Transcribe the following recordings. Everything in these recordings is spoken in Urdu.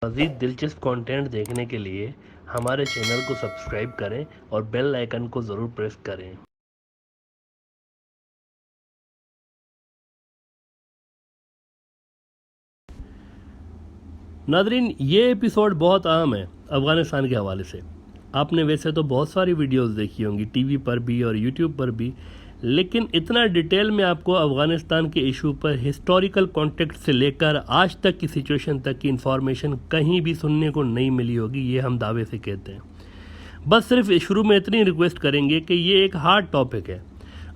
مزید دلچسپ کانٹینٹ دیکھنے کے لیے ہمارے چینل کو سبسکرائب کریں اور بیل آئیکن کو ضرور پریس کریں۔ ناظرین، یہ ایپیسوڈ بہت اہم ہے افغانستان کے حوالے سے۔ آپ نے ویسے تو بہت ساری ویڈیوز دیکھی ہوں گی ٹی وی پر بھی اور یوٹیوب پر بھی، لیکن اتنا ڈیٹیل میں آپ کو افغانستان کے ایشو پر ہسٹوریکل کانٹیکسٹ سے لے کر آج تک کی سچویشن تک کی انفارمیشن کہیں بھی سننے کو نہیں ملی ہوگی، یہ ہم دعوے سے کہتے ہیں۔ بس صرف شروع میں اتنی ریکویسٹ کریں گے کہ یہ ایک ہارڈ ٹاپک ہے۔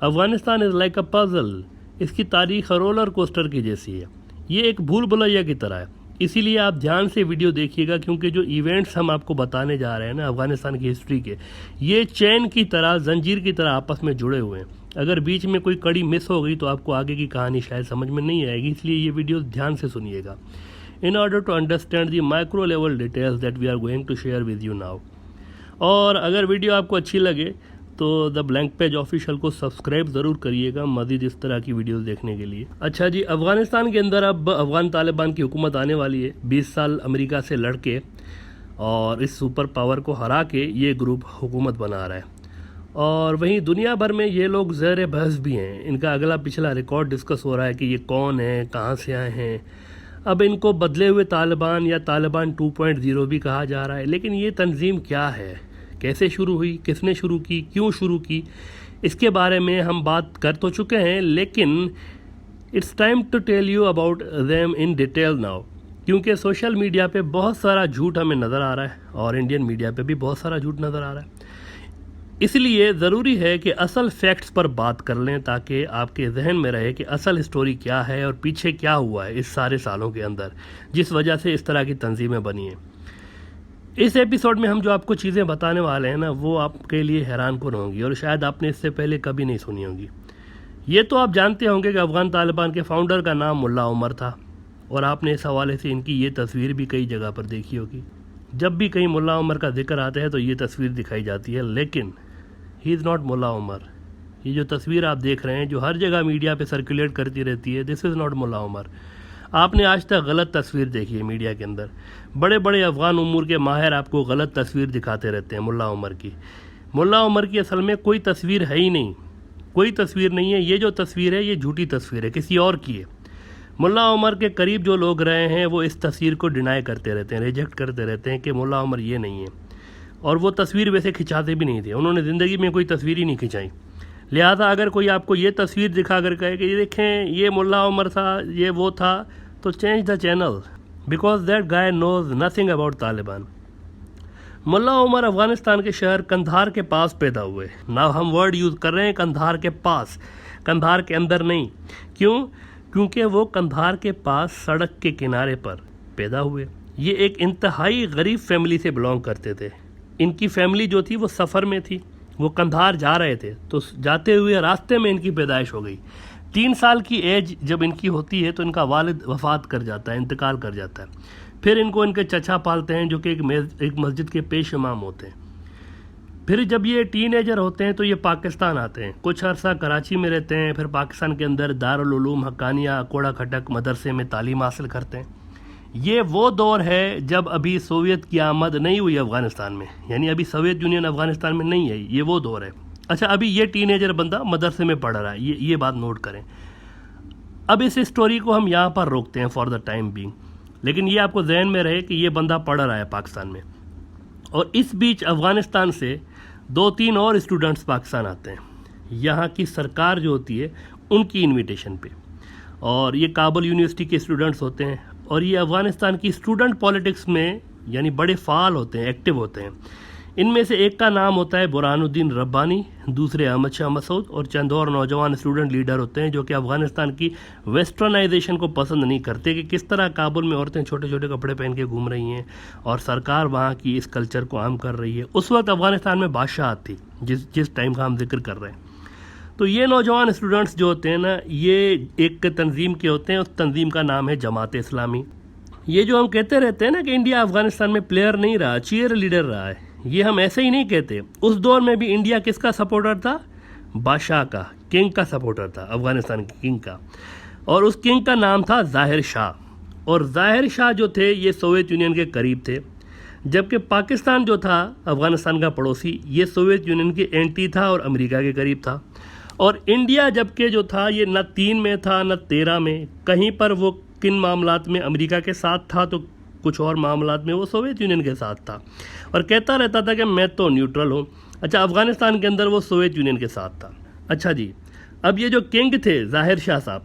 Afghanistan is like a puzzle, اس کی تاریخ رولر کوسٹر کی جیسی ہے، یہ ایک بھول بھلیا کی طرح ہے۔ اسی لیے آپ دھیان سے ویڈیو دیکھیے گا، کیونکہ جو ایونٹس ہم آپ کو بتانے جا رہے ہیں نا افغانستان کی ہسٹری کے، یہ چین کی طرح، زنجیر کی طرح آپس میں جڑے ہوئے ہیں۔ اگر بیچ میں کوئی کڑی مس ہو گئی تو آپ کو آگے کی کہانی شاید سمجھ میں نہیں آئے گی، اس لیے یہ ویڈیو دھیان سے سنیے گا in order to understand the micro level details that we are going to share with you now. اور اگر ویڈیو آپ کو اچھی لگے تو دا بلینک پیج آفیشیل کو سبسکرائب ضرور کریے گا مزید اس طرح کی ویڈیوز دیکھنے کے لیے۔ اچھا جی، افغانستان کے اندر اب افغان طالبان کی حکومت آنے والی ہے۔ 20 سال امریکہ سے لڑ کے اور اس سپر پاور کو ہرا کے یہ گروپ حکومت بنا رہا ہے، اور وہیں دنیا بھر میں یہ لوگ زیر بحث بھی ہیں۔ ان کا اگلا پچھلا ریکارڈ ڈسکس ہو رہا ہے کہ یہ کون ہیں، کہاں سے آئے ہیں۔ اب ان کو بدلے ہوئے طالبان یا طالبان 2.0 بھی کہا جا رہا ہے، لیکن یہ تنظیم کیا ہے، کیسے شروع ہوئی، کس نے شروع کی، کیوں شروع کی، اس کے بارے میں ہم بات کر تو چکے ہیں، لیکن it's time to tell you about them in detail now, کیونکہ سوشل میڈیا پہ بہت سارا جھوٹ ہمیں نظر آ رہا ہے اور انڈین میڈیا پہ بھی بہت سارا جھوٹ نظر آ رہا ہے۔ اس لیے ضروری ہے کہ اصل فیکٹس پر بات کر لیں تاکہ آپ کے ذہن میں رہے کہ اصل ہسٹوری کیا ہے اور پیچھے کیا ہوا ہے اس سارے سالوں کے اندر، جس وجہ سے اس طرح کی تنظیمیں بنی ہیں۔ اس ایپیسوڈ میں ہم جو آپ کو چیزیں بتانے والے ہیں نا، وہ آپ کے لیے حیران کن ہوں گی اور شاید آپ نے اس سے پہلے کبھی نہیں سنی ہوں گی۔ یہ تو آپ جانتے ہوں گے کہ افغان طالبان کے فاؤنڈر کا نام ملا عمر تھا، اور آپ نے اس حوالے سے ان کی یہ تصویر بھی کئی جگہ پر دیکھی ہوگی۔ جب بھی کہیں ملا عمر کا ذکر آتا ہے تو یہ تصویر دکھائی جاتی ہے، لیکن ہی از ناٹ ملا عمر۔ یہ جو تصویر آپ دیکھ رہے ہیں جو ہر جگہ میڈیا پہ سرکولیٹ کرتی رہتی ہے، دس از ناٹ ملا عمر۔ آپ نے آج تک غلط تصویر دیکھی ہے میڈیا کے اندر۔ بڑے بڑے افغان امور کے ماہر آپ کو غلط تصویر دکھاتے رہتے ہیں ملا عمر کی۔ ملا عمر کی اصل میں کوئی تصویر ہے ہی نہیں، کوئی تصویر نہیں ہے۔ یہ جو تصویر ہے یہ جھوٹی تصویر ہے، کسی اور کی ہے۔ ملا عمر کے قریب جو لوگ رہے ہیں وہ اس تصویر کو ڈینائی کرتے رہتے ہیں، ریجیکٹ کرتے رہتے ہیں کہ ملا عمر یہ نہیں ہے، اور وہ تصویر ویسے کھنچاتے بھی نہیں تھے، انہوں نے زندگی میں کوئی تصویر ہی نہیں کھنچائی۔ لہٰذا اگر کوئی آپ کو یہ تصویر دکھا کر کہے کہ یہ دیکھیں یہ ملا عمر تھا، یہ وہ تھا، تو change the channel, because that guy knows nothing about Taliban. Mullah Omar Afghanistan کے شہر قندھار کے پاس پیدا ہوئے۔ نا ہم ورڈ یوز کر رہے ہیں قندھار کے پاس، قندھار کے اندر نہیں۔ کیوں؟ کیونکہ وہ قندھار کے پاس سڑک کے کنارے پر پیدا ہوئے۔ یہ ایک انتہائی غریب فیملی سے بلانگ کرتے تھے۔ ان کی فیملی جو تھی وہ سفر میں تھی، وہ قندھار جا رہے تھے، تو جاتے ہوئے راستے میں ان کی پیدائش ہو گئی۔ 3 سال کی ایج جب ان کی ہوتی ہے تو ان کا والد وفات کر جاتا ہے، انتقال کر جاتا ہے۔ پھر ان کو ان کے چچا پالتے ہیں جو کہ ایک مسجد کے پیش امام ہوتے ہیں۔ پھر جب یہ ٹین ایجر ہوتے ہیں تو یہ پاکستان آتے ہیں، کچھ عرصہ کراچی میں رہتے ہیں، پھر پاکستان کے اندر دارالعلوم حقانیہ کوڑا کھٹک مدرسے میں تعلیم حاصل کرتے ہیں۔ یہ وہ دور ہے جب ابھی سوویت کی آمد نہیں ہوئی افغانستان میں، یعنی ابھی سوویت یونین افغانستان میں نہیں ہے، یہ وہ دور ہے۔ اچھا، ابھی یہ ٹین ایجر بندہ مدرسے میں پڑھ رہا ہے، یہ بات نوٹ کریں۔ اب اس اسٹوری کو ہم یہاں پر روکتے ہیں فار دا ٹائم بینگ، لیکن یہ آپ کو ذہن میں رہے کہ یہ بندہ پڑھ رہا ہے پاکستان میں، اور اس بیچ افغانستان سے 2-3 اور اسٹوڈنٹس پاکستان آتے ہیں، یہاں کی سرکار جو ہوتی ہے ان کی انویٹیشن پہ، اور یہ کابل یونیورسٹی کے اسٹوڈنٹس ہوتے ہیں، اور یہ افغانستان کی اسٹوڈنٹ پالیٹکس میں یعنی بڑے فعال ہوتے ہیں، ایکٹیو ہوتے ہیں۔ ان میں سے ایک کا نام ہوتا ہے برہان الدین ربانی، دوسرے احمد شاہ مسعود، اور چند اور نوجوان اسٹوڈنٹ لیڈر ہوتے ہیں جو کہ افغانستان کی ویسٹرنائزیشن کو پسند نہیں کرتے کہ کس طرح کابل میں عورتیں چھوٹے چھوٹے کپڑے پہن کے گھوم رہی ہیں اور سرکار وہاں کی اس کلچر کو عام کر رہی ہے۔ اس وقت افغانستان میں بادشاہت تھی جس ٹائم کا ہم ذکر کر رہے ہیں۔ تو یہ نوجوان اسٹوڈنٹس جو ہوتے ہیں نا، یہ ایک تنظیم کے ہوتے ہیں، اس تنظیم کا نام ہے جماعت اسلامی۔ یہ جو ہم کہتے رہتے ہیں نا کہ انڈیا افغانستان میں پلیئر نہیں رہا، چیئر لیڈر رہا ہے، یہ ہم ایسے ہی نہیں کہتے۔ اس دور میں بھی انڈیا کس کا سپورٹر تھا؟ بادشاہ کا، کنگ کا سپورٹر تھا، افغانستان کے کنگ کا، اور اس کنگ کا نام تھا ظاہر شاہ۔ اور ظاہر شاہ جو تھے یہ سوویت یونین کے قریب تھے، جبکہ پاکستان جو تھا افغانستان کا پڑوسی یہ سوویت یونین کے اینٹی تھا اور امریکہ کے قریب تھا، اور انڈیا جبکہ جو تھا یہ نہ 3 میں تھا نہ 13 میں، کہیں پر وہ کن معاملات میں امریکہ کے ساتھ تھا تو کچھ اور معاملات میں وہ سوویت یونین کے ساتھ تھا، اور کہتا رہتا تھا کہ میں تو نیوٹرل ہوں۔ اچھا، افغانستان کے اندر وہ سوویت یونین کے ساتھ تھا۔ اچھا جی، اب یہ جو کنگ تھے ظاہر شاہ صاحب،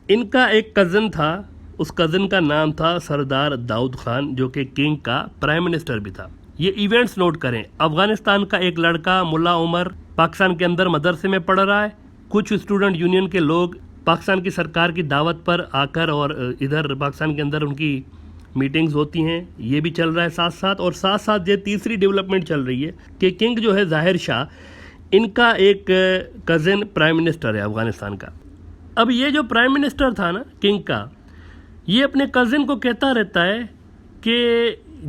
ان کا ایک کزن تھا، اس کزن کا نام تھا سردار داؤد خان، جو کہ کنگ کا پرائم منسٹر بھی تھا۔ یہ ایونٹس نوٹ کریں، افغانستان کا ایک لڑکا ملا عمر پاکستان کے اندر مدرسے میں پڑھ رہا ہے، کچھ اسٹوڈنٹ یونین کے لوگ پاکستان کی سرکار کی دعوت پر آ کر اور ادھر پاکستان کے اندر ان کی میٹنگز ہوتی ہیں، یہ بھی چل رہا ہے ساتھ ساتھ، اور ساتھ ساتھ یہ تیسری ڈیولپمنٹ چل رہی ہے کہ کنگ جو ہے ظاہر شاہ، ان کا ایک کزن پرائم منسٹر ہے افغانستان کا۔ اب یہ جو پرائم منسٹر تھا نا کنگ کا، یہ اپنے کزن کو کہتا رہتا ہے کہ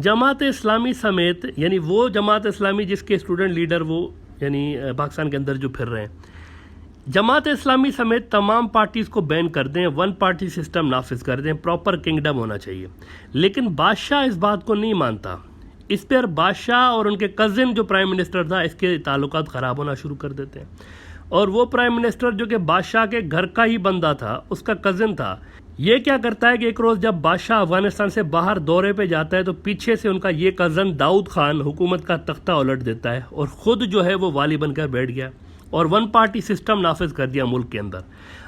جماعت اسلامی سمیت، یعنی وہ جماعت اسلامی جس کے اسٹوڈنٹ لیڈر وہ یعنی پاکستان کے اندر جو پھر رہے ہیں، جماعت اسلامی سمیت تمام پارٹیز کو بین کر دیں، 1 پارٹی سسٹم نافذ کر دیں، پراپر کنگڈم ہونا چاہیے۔ لیکن بادشاہ اس بات کو نہیں مانتا، اس پر بادشاہ اور ان کے کزن جو پرائم منسٹر تھا اس کے تعلقات خراب ہونا شروع کر دیتے ہیں، اور وہ پرائم منسٹر جو کہ بادشاہ کے گھر کا ہی بندہ تھا، اس کا کزن تھا، یہ کیا کرتا ہے کہ ایک روز جب بادشاہ افغانستان سے باہر دورے پہ جاتا ہے تو پیچھے سے ان کا یہ کزن داؤد خان حکومت کا تختہ الٹ دیتا ہے اور خود جو ہے وہ والی بن کر بیٹھ گیا اور 1 پارٹی سسٹم نافذ کر دیا ملک کے اندر۔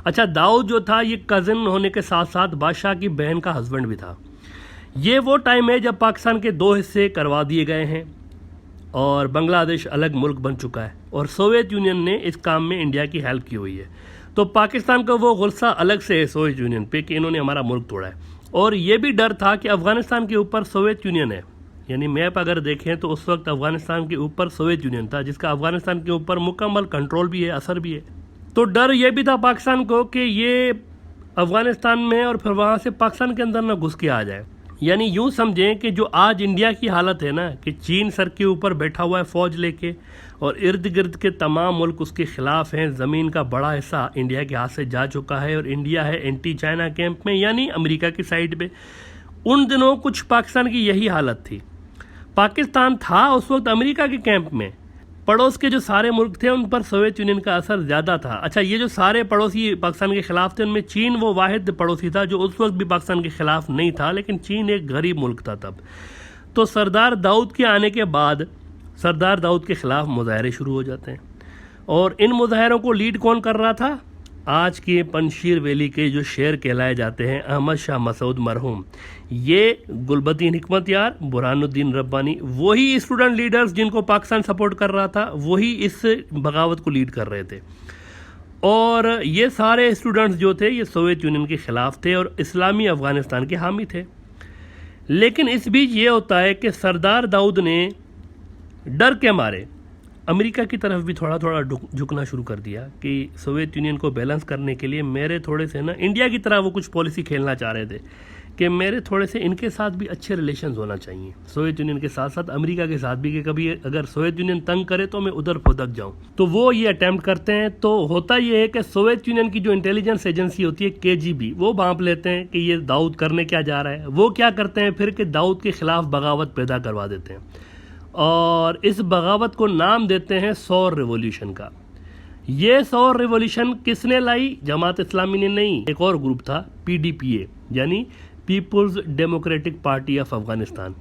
اچھا، داؤد جو تھا یہ کزن ہونے کے ساتھ ساتھ بادشاہ کی بہن کا ہسبینڈ بھی تھا۔ یہ وہ ٹائم ہے جب پاکستان کے 2 حصے کروا دیے گئے ہیں اور بنگلہ دیش الگ ملک بن چکا ہے، اور سوویت یونین نے اس کام میں انڈیا کی ہیلپ کی ہوئی ہے، تو پاکستان کا وہ غصہ الگ سے ہے سوویت یونین پہ کہ انہوں نے ہمارا ملک توڑا ہے۔ اور یہ بھی ڈر تھا کہ افغانستان کے اوپر سوویت یونین ہے، یعنی میپ اگر دیکھیں تو اس وقت افغانستان کے اوپر سوویت یونین تھا جس کا افغانستان کے اوپر مکمل کنٹرول بھی ہے، اثر بھی ہے۔ تو ڈر یہ بھی تھا پاکستان کو کہ یہ افغانستان میں اور پھر وہاں سے پاکستان کے اندر نہ گھس کے آ جائے۔ یعنی یوں سمجھیں کہ جو آج انڈیا کی حالت ہے نا کہ چین سر کے اوپر بیٹھا ہوا ہے فوج لے کے اور ارد گرد کے تمام ملک اس کے خلاف ہیں، زمین کا بڑا حصہ انڈیا کے ہاتھ سے جا چکا ہے اور انڈیا ہے اینٹی چائنا کیمپ میں، یعنی امریکہ کی سائڈ پہ۔ ان دنوں کچھ پاکستان کی یہی حالت تھی۔ پاکستان تھا اس وقت امریکہ کے کیمپ میں، پڑوس کے جو سارے ملک تھے ان پر سوویت یونین کا اثر زیادہ تھا۔ اچھا، یہ جو سارے پڑوسی پاکستان کے خلاف تھے ان میں چین وہ واحد پڑوسی تھا جو اس وقت بھی پاکستان کے خلاف نہیں تھا، لیکن چین ایک غریب ملک تھا تب۔ تو سردار داؤد کے آنے کے بعد سردار داؤد کے خلاف مظاہرے شروع ہو جاتے ہیں، اور ان مظاہروں کو لیڈ کون کر رہا تھا؟ آج کے پنشیر ویلی کے جو شیر کہلائے جاتے ہیں احمد شاہ مسعود مرحوم، یہ گلبدین حکمت یار، برہان الدین ربانی، وہی اسٹوڈنٹ لیڈرز جن کو پاکستان سپورٹ کر رہا تھا وہی اس بغاوت کو لیڈ کر رہے تھے، اور یہ سارے اسٹوڈنٹس جو تھے یہ سوویت یونین کے خلاف تھے اور اسلامی افغانستان کے حامی تھے۔ لیکن اس بیچ یہ ہوتا ہے کہ سردار داؤد نے ڈر کے مارے امریکہ کی طرف بھی تھوڑا تھوڑا جھکنا شروع کر دیا کہ سوویت یونین کو بیلنس کرنے کے لیے میرے تھوڑے سے نا انڈیا کی طرح وہ کچھ پالیسی کھیلنا چاہ رہے تھے کہ میرے تھوڑے سے ان کے ساتھ بھی اچھے ریلیشنز ہونا چاہیے، سوویت یونین کے ساتھ ساتھ امریکہ کے ساتھ بھی، کہ کبھی اگر سوویت یونین تنگ کرے تو میں ادھر پھدک جاؤں۔ تو وہ یہ اٹیمپٹ کرتے ہیں۔ تو ہوتا یہ ہے کہ سوویت یونین کی جو انٹیلیجنس ایجنسی ہوتی ہے KGB، وہ بھانپ لیتے ہیں کہ یہ داؤد کرنے کیا جا رہا ہے۔ وہ کیا کرتے ہیں پھر کہ داؤد کے خلاف بغاوت پیدا کروا دیتے ہیں، اور اس بغاوت کو نام دیتے ہیں سور ریولیوشن کا۔ یہ سور ریولیوشن کس نے لائی؟ جماعت اسلامی نے نہیں، ایک اور گروپ تھا PDPA، یعنی People's Democratic Party of Afghanistan,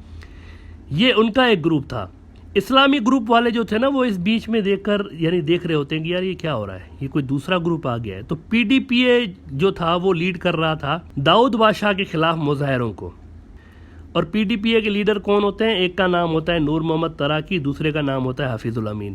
یہ ان کا ایک گروپ تھا۔ اسلامی گروپ والے جو تھے نا وہ اس بیچ میں دیکھ رہے ہوتے ہیں کہ یار یہ کیا ہو رہا ہے، یہ کوئی دوسرا گروپ آ گیا ہے۔ تو PDPA جو تھا وہ لیڈ کر رہا تھا داؤد بادشاہ کے خلاف مظاہروں کو، اور PDPA کے لیڈر کون ہوتے ہیں؟ ایک کا نام ہوتا ہے نور محمد تراکی، دوسرے کا نام ہوتا ہے حفیظ الامین۔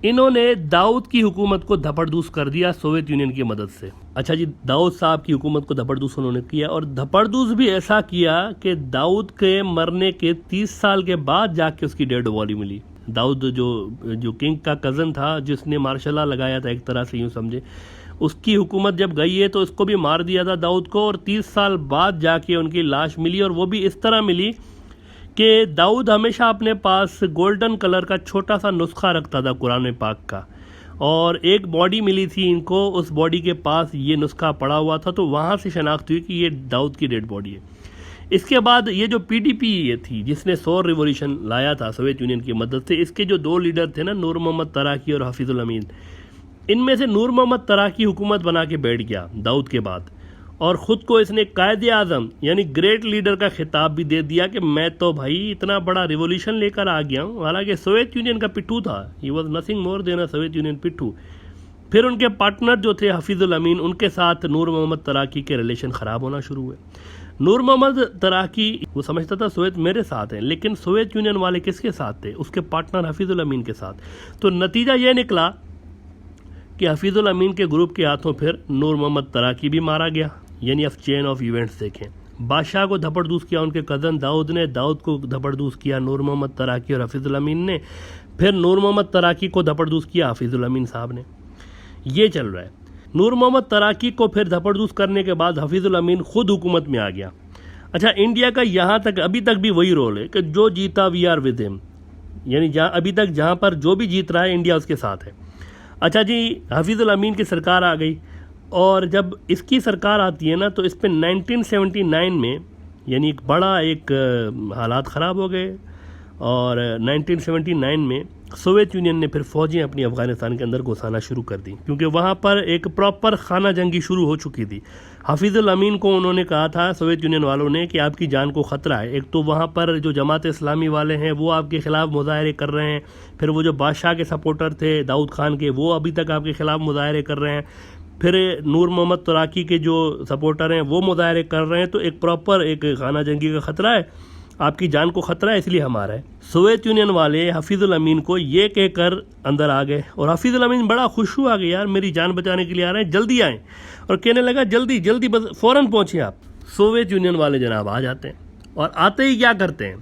انہوں نے داؤد کی حکومت کو دھپڑدوس کر دیا سوویت یونین کی مدد سے۔ اچھا جی، داؤد صاحب کی حکومت کو دھپڑدوس انہوں نے کیا، اور دھپڑدوس بھی ایسا کیا کہ داؤد کے مرنے کے 30 سال کے بعد جا کے اس کی ڈیڈ باڈی ملی۔ داؤد جو کنگ کا کزن تھا جس نے مارشل لا لگایا تھا، ایک طرح سے یوں سمجھے، اس کی حکومت جب گئی ہے تو اس کو بھی مار دیا تھا داؤد کو، اور 30 سال بعد جا کے ان کی لاش ملی، اور وہ بھی اس طرح ملی کہ داؤد ہمیشہ اپنے پاس گولڈن کلر کا چھوٹا سا نسخہ رکھتا تھا قرآن پاک کا، اور ایک باڈی ملی تھی ان کو، اس باڈی کے پاس یہ نسخہ پڑا ہوا تھا، تو وہاں سے شناخت ہوئی کہ یہ داؤد کی ڈیڈ باڈی ہے۔ اس کے بعد یہ جو پی ڈی پی یہ تھی جس نے سور ریولیوشن لایا تھا سوویت یونین کی مدد سے، اس کے جو 2 لیڈر تھے نا، نور محمد تراکی اور حفیظ الامین، ان میں سے نور محمد تراکی حکومت بنا کے بیٹھ گیا داؤد کے بعد، اور خود کو اس نے قائد اعظم یعنی گریٹ لیڈر کا خطاب بھی دے دیا کہ میں تو بھائی اتنا بڑا ریولیوشن لے کر آ گیا ہوں، حالانکہ سوویت یونین کا پٹھو تھا، he was nothing more than a Soviet Union پٹھو۔ پھر ان کے پارٹنر جو تھے حفیظ الامین، ان کے ساتھ نور محمد تراکی کے ریلیشن خراب ہونا شروع ہوئے۔ نور محمد تراکی وہ سمجھتا تھا سوویت میرے ساتھ ہیں، لیکن سوویت یونین والے کس کے ساتھ تھے؟ اس کے پارٹنر حفیظ الامین کے ساتھ۔ تو نتیجہ یہ نکلا کہ حفیظ الامین کے گروپ کے ہاتھوں پھر نور محمد تراکی بھی مارا گیا، یعنی اب چین آف ایونٹس دیکھیں، بادشاہ کو دھپڑ دوز کیا ان کے کزن داؤد نے، داؤد کو دھپڑ دوز کیا نور محمد تراکی اور حفیظ الامین نے، پھر نور محمد تراکی کو دھپڑ دوز کیا حفیظ الامین صاحب نے۔ یہ چل رہا ہے۔ نور محمد تراکی کو پھر دھپڑ دوز کرنے کے بعد حفیظ الامین خود حکومت میں آ گیا۔ اچھا، انڈیا کا یہاں تک ابھی تک بھی وہی رول ہے کہ جو جیتا وی آر ود ہم، یعنی ابھی تک جہاں پر جو بھی جیت رہا ہے انڈیا اس کے ساتھ ہے۔ اچھا جی، حفیظ الامین کی سرکار آ گئی، اور جب اس کی سرکار آتی ہے نا تو اس پہ 1979 میں یعنی ایک بڑا حالات خراب ہو گئے، اور 1979 میں سوویت یونین نے پھر فوجیں اپنی افغانستان کے اندر گھسانا شروع کر دیں، کیونکہ وہاں پر ایک پراپر خانہ جنگی شروع ہو چکی تھی۔ حفیظ الامین کو انہوں نے کہا تھا سوویت یونین والوں نے کہ آپ کی جان کو خطرہ ہے، ایک تو وہاں پر جو جماعت اسلامی والے ہیں وہ آپ کے خلاف مظاہرے کر رہے ہیں، پھر وہ جو بادشاہ کے سپورٹر تھے داؤد خان کے وہ ابھی تک آپ کے خلاف مظاہرے کر رہے ہیں، پھر نور محمد تراکی کے جو سپورٹر ہیں وہ مظاہرے کر رہے ہیں، تو ایک پراپر ایک خانہ جنگی کا خطرہ ہے، آپ کی جان کو خطرہ ہے، اس لیے ہمارا ہے۔ سوویت یونین والے حفیظ الامین کو یہ کہہ کر اندر آ گئے، اور حفیظ الامین بڑا خوش ہوا کہ یار میری جان بچانے کے لیے آ رہے ہیں، جلدی آئیں، اور کہنے لگا جلدی جلدی بس فوراً پہنچیں آپ۔ سوویت یونین والے جناب آ جاتے ہیں، اور آتے ہی کیا کرتے ہیں،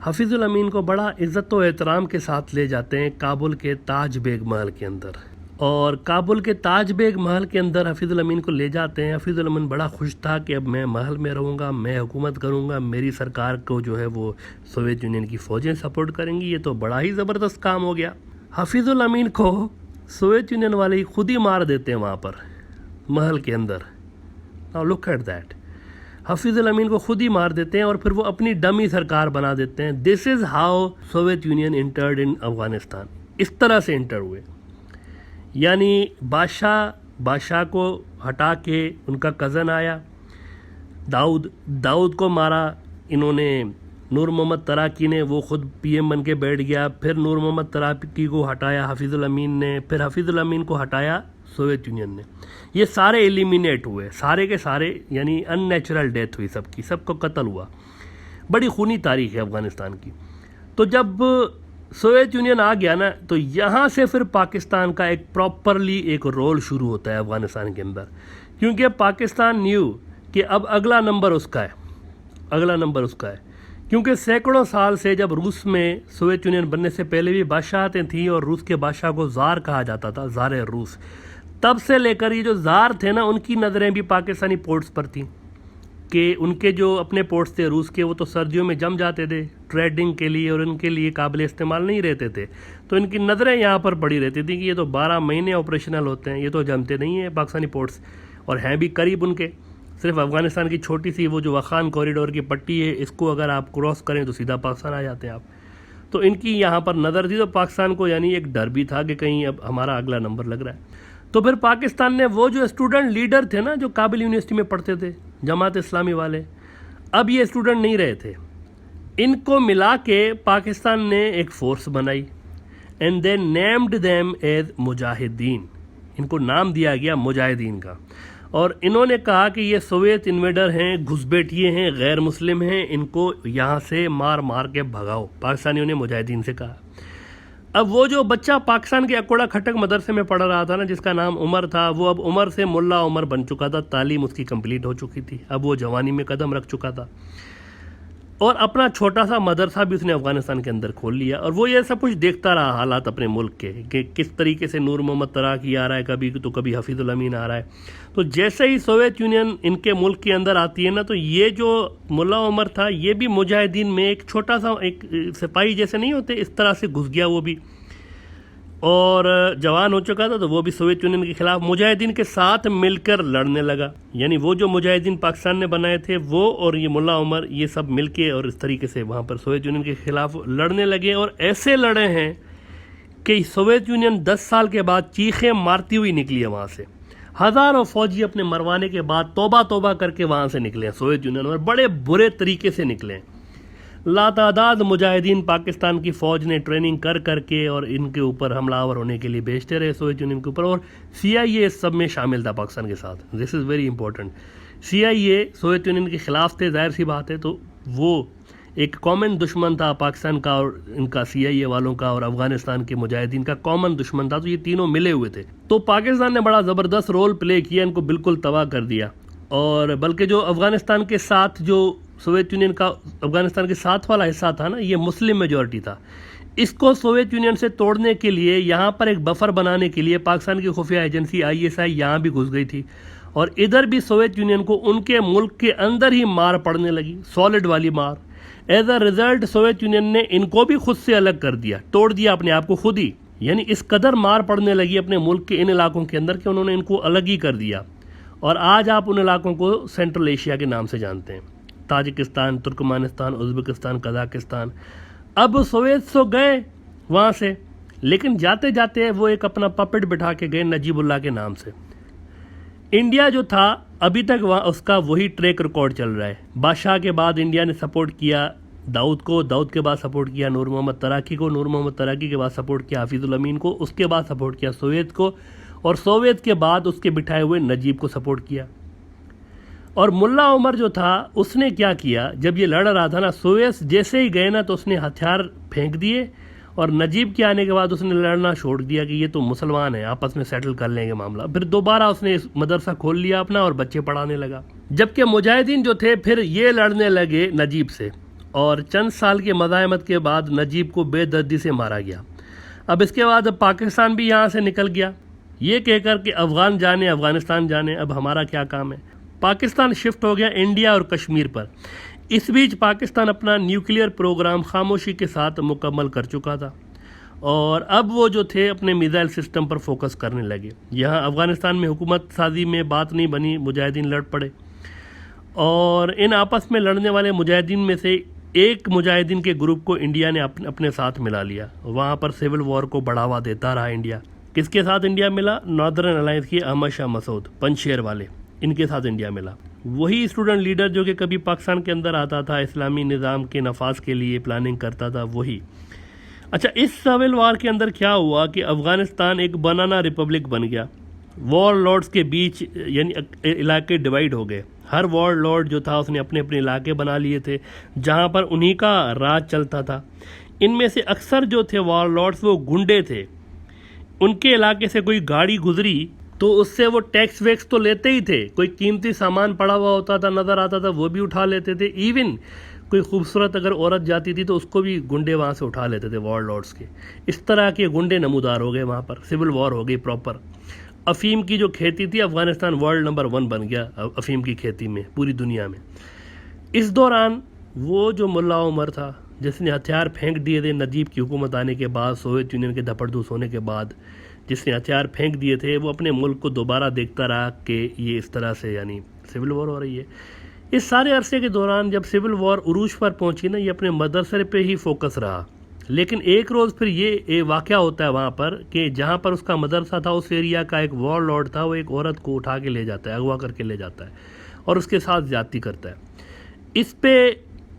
حفیظ الامین کو بڑا عزت و احترام کے ساتھ لے جاتے ہیں کابل کے تاج بیگ محل کے اندر، اور کابل کے تاج بیگ محل کے اندر حفیظ الامین کو لے جاتے ہیں۔ حفیظ الامین بڑا خوش تھا کہ اب میں محل میں رہوں گا، میں حکومت کروں گا، میری سرکار کو جو ہے وہ سوویت یونین کی فوجیں سپورٹ کریں گی، یہ تو بڑا ہی زبردست کام ہو گیا۔ حفیظ الامین کو سوویت یونین والے ہی خود ہی مار دیتے ہیں وہاں پر محل کے اندر۔ Now look at that، Hafeez الامین کو خود ہی مار دیتے ہیں، اور پھر وہ اپنی ڈمی سرکار بنا دیتے ہیں۔ This is how Soviet Union entered in Afghanistan, اس طرح سے انٹر ہوئے، یعنی بادشاہ کو ہٹا کے ان کا کزن آیا داؤد کو مارا انہوں نے، نور محمد تراکی نے، وہ خود پی ایم بن کے بیٹھ گیا، پھر نور محمد تراکی کو ہٹایا حفیظ الامین نے، پھر حفیظ الامین کو ہٹایا سوویت یونین نے، یہ سارے ایلیمینیٹ ہوئے، سارے کے سارے، یعنی ان نیچرل ڈیتھ ہوئی سب کی، سب کو قتل ہوا۔ بڑی خونی تاریخ ہے افغانستان کی۔ تو جب سوویت یونین آ گیا نا تو یہاں سے پھر پاکستان کا ایک پراپرلی ایک رول شروع ہوتا ہے افغانستان کے اندر، کیونکہ پاکستان نیو کہ اب اگلا نمبر اس کا ہے، کیونکہ سینکڑوں سال سے جب روس میں سوویت یونین بننے سے پہلے بھی بادشاہتیں تھیں، اور روس کے بادشاہ کو زار کہا جاتا تھا، زار روس، تب سے لے کر یہ جو زار تھے نا ان کی نظریں بھی پاکستانی پورٹس پر تھیں، کہ ان کے جو اپنے پورٹس تھے روس کے وہ تو سردیوں میں جم جاتے تھے ٹریڈنگ کے لیے، اور ان کے لیے قابل استعمال نہیں رہتے تھے، تو ان کی نظریں یہاں پر پڑی رہتی تھیں کہ یہ تو 12 مہینے آپریشنل ہوتے ہیں، یہ تو جمتے نہیں ہیں پاکستانی پورٹس، اور ہیں بھی قریب ان کے، صرف افغانستان کی چھوٹی سی وہ جو وخان کوریڈور کی پٹی ہے اس کو اگر آپ کراس کریں تو سیدھا پاکستان آ جاتے ہیں آپ، تو ان کی یہاں پر نظر تھی، تو پاکستان کو یعنی ایک ڈر بھی تھا کہ کہیں اب ہمارا اگلا نمبر لگ رہا ہے۔ تو پھر پاکستان نے وہ جو اسٹوڈنٹ لیڈر تھے نا جو کابل یونیورسٹی میں پڑھتے تھے جماعت اسلامی والے، اب یہ اسٹوڈنٹ نہیں رہے تھے، ان کو ملا کے پاکستان نے ایک فورس بنائی، and they named them as مجاہدین، ان کو نام دیا گیا مجاہدین کا، اور انہوں نے کہا کہ یہ سوویت انویڈر ہیں، گھسپیٹیے ہیں، غیر مسلم ہیں، ان کو یہاں سے مار مار کے بھگاؤ، پاکستانیوں نے مجاہدین سے کہا۔ اب وہ جو بچہ پاکستان کے اکوڑا کھٹک مدرسے میں پڑھ رہا تھا نا جس کا نام عمر تھا، وہ اب عمر سے ملا عمر بن چکا تھا، تعلیم اس کی کمپلیٹ ہو چکی تھی، اب وہ جوانی میں قدم رکھ چکا تھا، اور اپنا چھوٹا سا مدرسہ بھی اس نے افغانستان کے اندر کھول لیا، اور وہ یہ سب کچھ دیکھتا رہا حالات اپنے ملک کے کہ کس طریقے سے نور محمد تراکی آ رہا ہے کبھی تو کبھی حفیظ الامین آ رہا ہے۔ تو جیسے ہی سوویت یونین ان کے ملک کے اندر آتی ہے نا تو یہ جو ملا عمر تھا یہ بھی مجاہدین میں ایک چھوٹا سا ایک سپاہی جیسے نہیں ہوتے اس طرح سے گھس گیا وہ بھی، اور جوان ہو چکا تھا تو وہ بھی سوویت یونین کے خلاف مجاہدین کے ساتھ مل کر لڑنے لگا. یعنی وہ جو مجاہدین پاکستان نے بنائے تھے وہ اور یہ ملا عمر یہ سب مل کے اور اس طریقے سے وہاں پر سوویت یونین کے خلاف لڑنے لگے, اور ایسے لڑے ہیں کہ سوویت یونین 10 سال کے بعد چیخیں مارتی ہوئی نکلی ہے وہاں سے. ہزاروں فوجی اپنے مروانے کے بعد توبہ کر کے وہاں سے نکلے ہیں سوویت یونین, اور بڑے برے طریقے سے نکلے ہیں. لاتعداد مجاہدین پاکستان کی فوج نے ٹریننگ کر کے اور ان کے اوپر حملہ آور ہونے کے لیے بھیجتے رہے سوویت یونین کے اوپر, اور CIA اس سب میں شامل تھا پاکستان کے ساتھ. This is very important. CIA Soviet Union کے خلاف تھے, ظاہر سی بات ہے, تو وہ ایک کامن دشمن تھا پاکستان کا اور ان کا CIA والوں کا, اور افغانستان کے مجاہدین کا کامن دشمن تھا. تو یہ تینوں ملے ہوئے تھے. تو پاکستان نے بڑا زبردست رول پلے کیا, ان کو بالکل تباہ کر دیا. اور بلکہ جو افغانستان کے ساتھ جو سوویت یونین کا افغانستان کے ساتھ والا حصہ تھا نا, یہ مسلم میجورٹی تھا. اس کو سوویت یونین سے توڑنے کے لیے, یہاں پر ایک بفر بنانے کے لیے پاکستان کی خفیہ ایجنسی ISI یہاں بھی گھس گئی تھی, اور ادھر بھی سوویت یونین کو ان کے ملک کے اندر ہی مار پڑنے لگی, سالڈ والی مار. As a result Soviet union نے ان کو بھی خود سے الگ کر دیا, توڑ دیا اپنے آپ کو خود ہی. یعنی اس قدر مار پڑنے لگی اپنے ملک کے ان علاقوں کے اندر کہ انہوں نے ان کو الگ ہی کر دیا. اور آج آپ ان علاقوں کو سینٹرل ایشیا کے نام سے جانتے ہیں, تاجکستان, ترکمانستان, ازبکستان, قزاقستان. اب سوویت سو گئے وہاں سے, لیکن جاتے جاتے وہ ایک اپنا پپٹ بٹھا کے گئے نجیب اللہ کے نام سے. انڈیا جو تھا ابھی تک وہاں اس کا وہی ٹریک ریکارڈ چل رہا ہے. بادشاہ کے بعد انڈیا نے سپورٹ کیا داؤد کو, داؤد کے بعد سپورٹ کیا نور محمد تراکی کو, نور محمد تراکی کے بعد سپورٹ کیا حفیظ الامین کو, اس کے بعد سپورٹ کیا سوویت کو, اور سوویت کے بعد اس کے بٹھائے ہوئے نجیب کو سپورٹ کیا. اور ملا عمر جو تھا اس نے کیا کیا, جب یہ لڑ رہا تھا نا, سوویت جیسے ہی گئے نا تو اس نے ہتھیار پھینک دیے, اور نجیب کے آنے کے بعد اس نے لڑنا چھوڑ دیا کہ یہ تو مسلمان ہیں, آپس میں سیٹل کر لیں گے معاملہ. پھر دوبارہ اس نے مدرسہ کھول لیا اپنا اور بچے پڑھانے لگا. جبکہ مجاہدین جو تھے پھر یہ لڑنے لگے نجیب سے, اور چند سال کی مزاحمت کے بعد نجیب کو بے دردی سے مارا گیا. اب اس کے بعد پاکستان بھی یہاں سے نکل گیا, یہ کہہ کر کہ افغان جانے افغانستان جانے, اب ہمارا کیا کام ہے. پاکستان شفٹ ہو گیا انڈیا اور کشمیر پر. اس بیچ پاکستان اپنا نیوکلیئر پروگرام خاموشی کے ساتھ مکمل کر چکا تھا, اور اب وہ جو تھے اپنے میزائل سسٹم پر فوکس کرنے لگے. یہاں افغانستان میں حکومت سازی میں بات نہیں بنی, مجاہدین لڑ پڑے, اور ان آپس میں لڑنے والے مجاہدین میں سے ایک مجاہدین کے گروپ کو انڈیا نے اپنے ساتھ ملا لیا. وہاں پر سول وار کو بڑھاوا دیتا رہا انڈیا. کس کے ساتھ انڈیا ملا؟ ناردرن الائنس کے احمد شاہ مسعود, پنجشیر والے, ان کے ساتھ انڈیا ملا. وہی اسٹوڈنٹ لیڈر جو کہ کبھی پاکستان کے اندر آتا تھا, اسلامی نظام کے نفاذ کے لیے پلاننگ کرتا تھا, وہی. اچھا, اس سول وار کے اندر کیا ہوا کہ افغانستان ایک بنانا ریپبلک بن گیا. وار لارڈز کے بیچ یعنی علاقے ڈیوائیڈ ہو گئے. ہر وار لارڈ جو تھا اس نے اپنے اپنے علاقے بنا لیے تھے جہاں پر انہی کا راج چلتا تھا. ان میں سے اکثر جو تھے وار لارڈز وہ گنڈے تھے. ان کے علاقے سے کوئی گاڑی گزری تو اس سے وہ ٹیکس ویکس تو لیتے ہی تھے, کوئی قیمتی سامان پڑا ہوا ہوتا تھا نظر آتا تھا وہ بھی اٹھا لیتے تھے. ایون کوئی خوبصورت اگر عورت جاتی تھی تو اس کو بھی گنڈے وہاں سے اٹھا لیتے تھے وار لارڈز کے. اس طرح کے گنڈے نمودار ہو گئے وہاں پر, سول وار ہو گئی پراپر. افیم کی جو کھیتی تھی, افغانستان ورلڈ نمبر 1 بن گیا افیم کی کھیتی میں پوری دنیا میں. اس دوران وہ جو ملا عمر تھا جس نے ہتھیار پھینک دیے تھے نجیب کی حکومت آنے کے بعد, سوویت یونین کے دھپڑدوس ہونے کے بعد, جس نے ہتھیار پھینک دیے تھے, وہ اپنے ملک کو دوبارہ دیکھتا رہا کہ یہ اس طرح سے یعنی سول وار ہو رہی ہے. اس سارے عرصے کے دوران جب سول وار عروج پر پہنچی نا, یہ اپنے مدرسے پہ ہی فوکس رہا. لیکن ایک روز پھر یہ واقعہ ہوتا ہے وہاں پر کہ جہاں پر اس کا مدرسہ تھا اس ایریا کا ایک وار لارڈ تھا, وہ ایک عورت کو اٹھا کے لے جاتا ہے, اغوا کر کے لے جاتا ہے اور اس کے ساتھ زیادتی کرتا ہے. اس پہ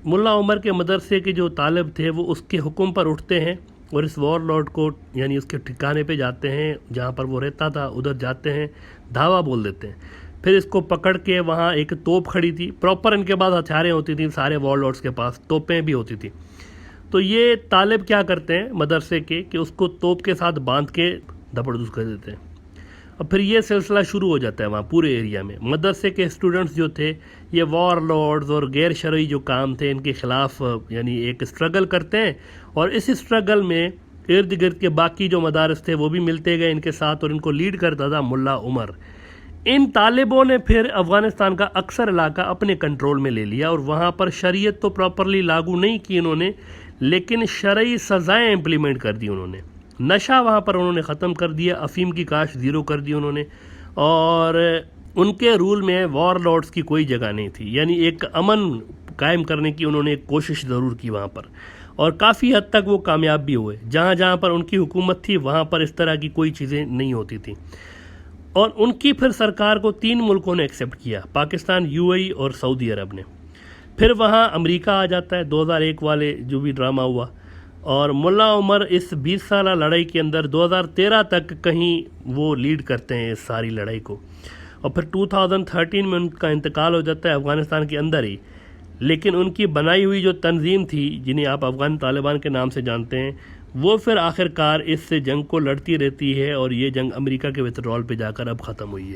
ملا عمر کے مدرسے کے جو طالب تھے وہ اس کے حکم پر اٹھتے ہیں اور اس وار لارڈ کو یعنی اس کے ٹھکانے پہ جاتے ہیں جہاں پر وہ رہتا تھا, ادھر جاتے ہیں, دھاوا بول دیتے ہیں. پھر اس کو پکڑ کے وہاں ایک توپ کھڑی تھی, پراپر ان کے پاس ہتھیاریں ہوتی تھیں, سارے وار لارڈز کے پاس توپیں بھی ہوتی تھیں. تو یہ طالب کیا کرتے ہیں مدرسے کے کہ اس کو توپ کے ساتھ باندھ کے دھپڑدوس کر دیتے ہیں. اور پھر یہ سلسلہ شروع ہو جاتا ہے وہاں پورے ایریا میں. مدرسے کے اسٹوڈنٹس جو تھے یہ وار لارڈز اور غیر شرعی جو کام تھے ان کے خلاف یعنی ایک اسٹرگل کرتے ہیں, اور اس اسٹرگل میں ارد گرد کے باقی جو مدارس تھے وہ بھی ملتے گئے ان کے ساتھ, اور ان کو لیڈ کرتا تھا ملا عمر. ان طالبوں نے پھر افغانستان کا اکثر علاقہ اپنے کنٹرول میں لے لیا, اور وہاں پر شریعت تو پراپرلی لاگو نہیں کی انہوں نے, لیکن شرعی سزائیں امپلیمنٹ کر دی انہوں نے. نشہ وہاں پر انہوں نے ختم کر دیا، افیم کی کاشت زیرو کر دی انہوں نے، اور ان کے رول میں وار لارڈز کی کوئی جگہ نہیں تھی، یعنی ایک امن قائم کرنے کی انہوں نے ایک کوشش ضرور کی وہاں پر، اور کافی حد تک وہ کامیاب بھی ہوئے۔ جہاں جہاں پر ان کی حکومت تھی وہاں پر اس طرح کی کوئی چیزیں نہیں ہوتی تھیں، اور ان کی پھر سرکار کو 3 ملکوں نے ایکسیپٹ کیا، پاکستان، یو اے ای اور سعودی عرب نے۔ پھر وہاں امریکہ آ جاتا ہے 2001 والے جو بھی ڈرامہ ہوا، اور ملا عمر اس 20 سالہ لڑائی کے اندر 2013 تک کہیں وہ لیڈ کرتے ہیں اس ساری لڑائی کو، اور پھر 2013 میں ان کا انتقال ہو جاتا ہے افغانستان کے اندر ہی۔ لیکن ان کی بنائی ہوئی جو تنظیم تھی جنہیں آپ افغان طالبان کے نام سے جانتے ہیں، وہ پھر آخر کار اس سے جنگ کو لڑتی رہتی ہے، اور یہ جنگ امریکہ کے وتھڈرال پہ جا کر اب ختم ہوئی ہے۔